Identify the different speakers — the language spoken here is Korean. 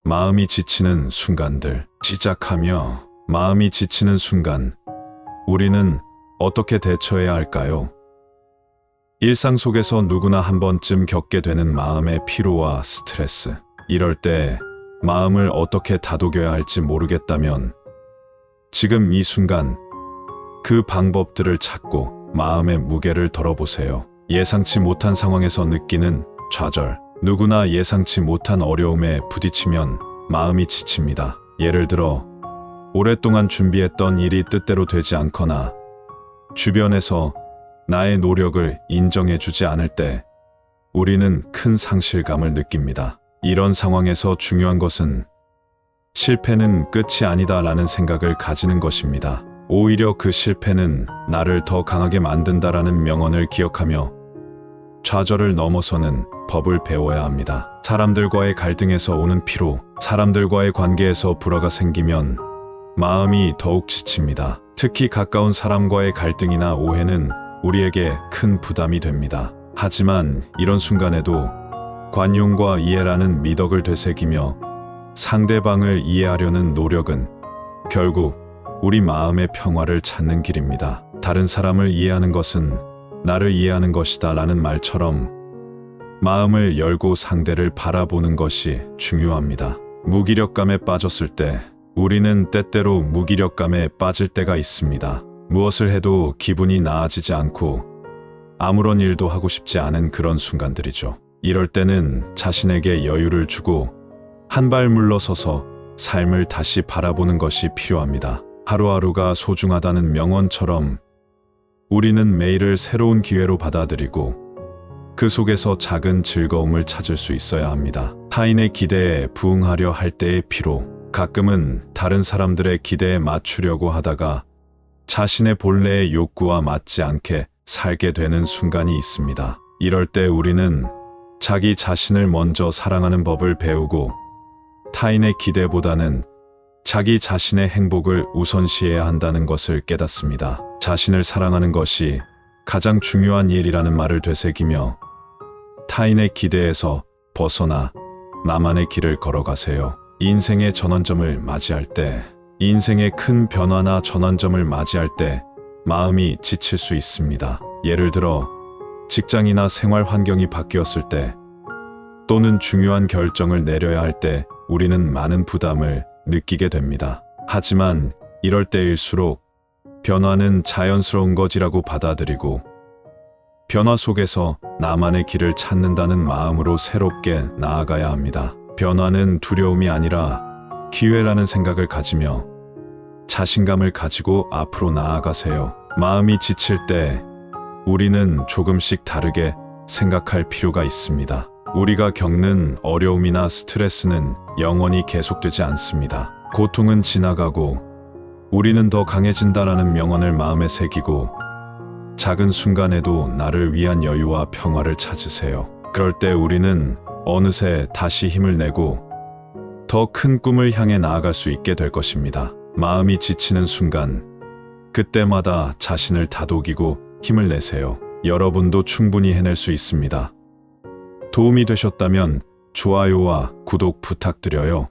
Speaker 1: 마음이 지치는 순간들. 시작하며 마음이 지치는 순간, 우리는 어떻게 대처해야 할까요? 일상 속에서 누구나 한 번쯤 겪게 되는 마음의 피로와 스트레스. 이럴 때 마음을 어떻게 다독여야 할지 모르겠다면 지금 이 순간 그 방법들을 찾고 마음의 무게를 덜어보세요. 예상치 못한 상황에서 느끼는 좌절. 누구나 예상치 못한 어려움에 부딪히면 마음이 지칩니다. 예를 들어 오랫동안 준비했던 일이 뜻대로 되지 않거나 주변에서 나의 노력을 인정해주지 않을 때 우리는 큰 상실감을 느낍니다. 이런 상황에서 중요한 것은 실패는 끝이 아니다라는 생각을 가지는 것입니다. 오히려 그 실패는 나를 더 강하게 만든다라는 명언을 기억하며 좌절을 넘어서는 법을 배워야 합니다. 사람들과의 갈등에서 오는 피로, 사람들과의 관계에서 불화가 생기면 마음이 더욱 지칩니다. 특히 가까운 사람과의 갈등이나 오해는 우리에게 큰 부담이 됩니다. 하지만 이런 순간에도 관용과 이해라는 미덕을 되새기며 상대방을 이해하려는 노력은 결국 우리 마음의 평화를 찾는 길입니다. 다른 사람을 이해하는 것은 나를 이해하는 것이다 라는 말처럼 마음을 열고 상대를 바라보는 것이 중요합니다. 무기력감에 빠졌을 때 우리는 때때로 무기력감에 빠질 때가 있습니다. 무엇을 해도 기분이 나아지지 않고 아무런 일도 하고 싶지 않은 그런 순간들이죠. 이럴 때는 자신에게 여유를 주고 한 발 물러서서 삶을 다시 바라보는 것이 필요합니다. 하루하루가 소중하다는 명언처럼 우리는 매일을 새로운 기회로 받아들이고 그 속에서 작은 즐거움을 찾을 수 있어야 합니다. 타인의 기대에 부응하려 할 때의 피로, 가끔은 다른 사람들의 기대에 맞추려고 하다가 자신의 본래의 욕구와 맞지 않게 살게 되는 순간이 있습니다. 이럴 때 우리는 자기 자신을 먼저 사랑하는 법을 배우고 타인의 기대보다는 자기 자신의 행복을 우선시해야 한다는 것을 깨닫습니다. 자신을 사랑하는 것이 가장 중요한 일이라는 말을 되새기며 타인의 기대에서 벗어나 나만의 길을 걸어가세요. 인생의 전환점을 맞이할 때, 인생의 큰 변화나 전환점을 맞이할 때 마음이 지칠 수 있습니다. 예를 들어 직장이나 생활 환경이 바뀌었을 때 또는 중요한 결정을 내려야 할 때 우리는 많은 부담을 느끼게 됩니다. 하지만 이럴 때일수록 변화는 자연스러운 것이라고 받아들이고 변화 속에서 나만의 길을 찾는다는 마음으로 새롭게 나아가야 합니다. 변화는 두려움이 아니라 기회라는 생각을 가지며 자신감을 가지고 앞으로 나아가세요. 마음이 지칠 때 우리는 조금씩 다르게 생각할 필요가 있습니다. 우리가 겪는 어려움이나 스트레스는 영원히 계속되지 않습니다. 고통은 지나가고 우리는 더 강해진다라는 명언을 마음에 새기고 작은 순간에도 나를 위한 여유와 평화를 찾으세요. 그럴 때 우리는 어느새 다시 힘을 내고 더 큰 꿈을 향해 나아갈 수 있게 될 것입니다. 마음이 지치는 순간, 그때마다 자신을 다독이고 힘을 내세요. 여러분도 충분히 해낼 수 있습니다. 도움이 되셨다면 좋아요와 구독 부탁드려요.